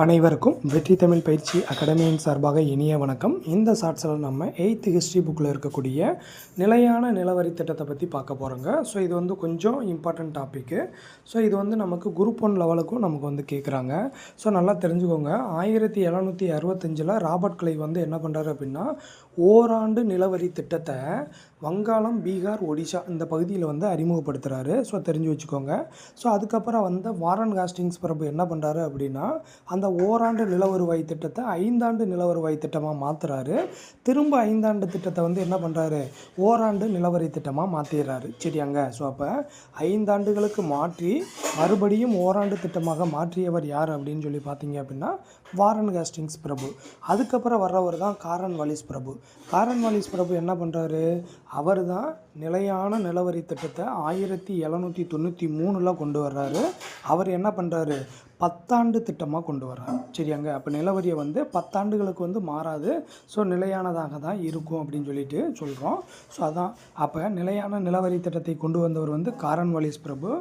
அனைவருக்கும் வெற்றி தமிழ் பயிற்சி அகாடமியின் சார்பாக இனிய வணக்கம். இந்த ஷார்ட்ஸில் நம்ம 8th ஹிஸ்ட்ரி புக்கில் இருக்கக்கூடிய நிலையான நிலவரி திட்டத்தை பற்றி பார்க்க போகிறோங்க. ஸோ இது வந்து கொஞ்சம் இம்பார்ட்டன்ட் டாப்பிக்கு. ஸோ இது வந்து நமக்கு குரூப் 1 லெவலுக்கும் நமக்கு வந்து கேட்குறாங்க. ஸோ நல்லா தெரிஞ்சுக்கோங்க. 1765 ராபர்ட் கிளைவ் வந்து என்ன பண்ணுறாரு அப்படின்னா, ஓராண்டு நிலவரி திட்டத்தை வங்காளம், பீகார், ஒடிஷா இந்த பகுதியில் வந்து அறிமுகப்படுத்துகிறாரு. ஸோ தெரிஞ்சு வச்சுக்கோங்க. ஸோ அதுக்கப்புறம் வந்து வாரன் ஹாஸ்டிங்ஸ் பிரபு என்ன பண்ணுறாரு அப்படின்னா, அந்த ஓராண்டு நில வருவாய் திட்டத்தை 5 ஆண்டு நில வருவாய் திட்டமாக மாற்றுறாரு. திரும்ப 5 ஆண்டு திட்டத்தை வந்து என்ன பண்ணுறாரு, ஓராண்டு நிலவரி திட்டமாக மாற்றிடுறாரு. சரியாங்க. ஸோ அப்போ 5 ஆண்டுகளுக்கு மாற்றி மறுபடியும் ஓராண்டு திட்டமாக மாற்றியவர் யார் அப்படின்னு சொல்லி பார்த்தீங்க அப்படின்னா, வாரன் ஹாஸ்டிங்ஸ் பிரபு. அதுக்கப்புறம் வர்றவர் தான் காரன்வாலிஸ் பிரபு. காரன்வாலிஸ் பிரபு என்ன பண்ணுறாரு, அவர் தான் நிலையான நிலவரி திட்டத்தை 1793 கொண்டு வர்றாரு. அவர் என்ன பண்ணுறாரு, 10 ஆண்டு திட்டமாக கொண்டு வர்றாரு. சரியாங்க. அப்போ நிலவரியை வந்து 10 ஆண்டுகளுக்கு வந்து மாறாது. ஸோ நிலையானதாக தான் இருக்கும் அப்படின்னு சொல்லிட்டு சொல்கிறோம். ஸோ அதான் அப்போ நிலையான நிலவரி திட்டத்தை கொண்டு வந்தவர் வந்து காரன்வாலிஸ் பிரபு.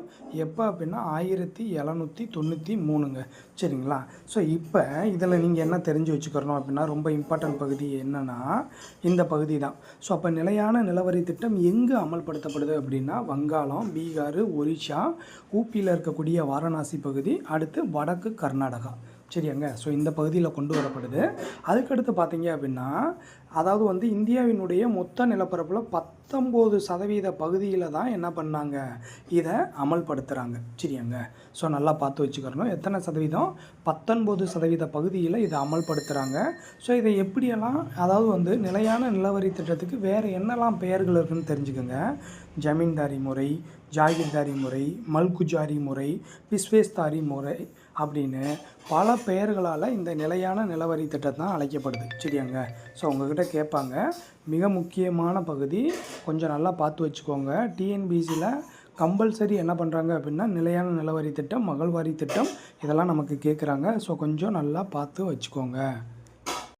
எப்போ அப்படின்னா 1793ங்க. சரிங்களா. ஸோ இப்போ இதில் நீங்கள் என்ன தெரிஞ்சு வச்சுக்கிறணும் அப்படின்னா, ரொம்ப இம்பார்ட்டன்ட் பகுதி என்னென்னா இந்த பகுதி தான். ஸோ அப்போ நிலையான நிலவரி திட்டம் எங்கே அமல்படுத்தப்படுது அப்படின்னா, வங்காளம், பீகார், ஒரிஷா, ஊபியில் இருக்கக்கூடிய வாரணாசி பகுதி, அடுத்து வடக்கு கர்நாடகா. சரியாங்க. ஸோ இந்த பகுதியில் கொண்டு வரப்படுது. அதுக்கடுத்து பார்த்தீங்க அப்படின்னா, அதாவது வந்து இந்தியாவினுடைய மொத்த நிலப்பரப்பில் 19% பகுதியில் தான் என்ன பண்ணாங்க, இதை அமல்படுத்துகிறாங்க. சரியாங்க. ஸோ நல்லா பார்த்து வச்சுக்கிறணும். எத்தனை சதவீதம், 19% பகுதியில் இதை அமல்படுத்துகிறாங்க. ஸோ இதை எப்படியெல்லாம், அதாவது வந்து நிலையான நிலவரி திட்டத்துக்கு வேறு என்னெல்லாம் பெயர்கள் இருக்குதுன்னு தெரிஞ்சுக்கோங்க. ஜமீன்தாரி முறை, ஜாகிர்தாரி முறை, மல்குஜாரி முறை, பிஸ்வேஸ்தாரி முறை அப்படின்னு பல பெயர்களால் இந்த நிலையான நிலவரி திட்டம் தான் அழைக்கப்படுது. சரியாங்க. ஸோ உங்கள்கிட்ட கேட்பாங்க, மிக முக்கியமான பகுதி, கொஞ்சம் நல்லா பார்த்து வச்சுக்கோங்க. டிஎன்பிசியில் கம்பல்சரி என்ன பண்ணுறாங்க அப்படின்னா, நிலையான நிலவரி திட்டம், மகள்வாரி திட்டம் இதெல்லாம் நமக்கு கேட்குறாங்க. ஸோ கொஞ்சம் நல்லா பார்த்து வச்சுக்கோங்க.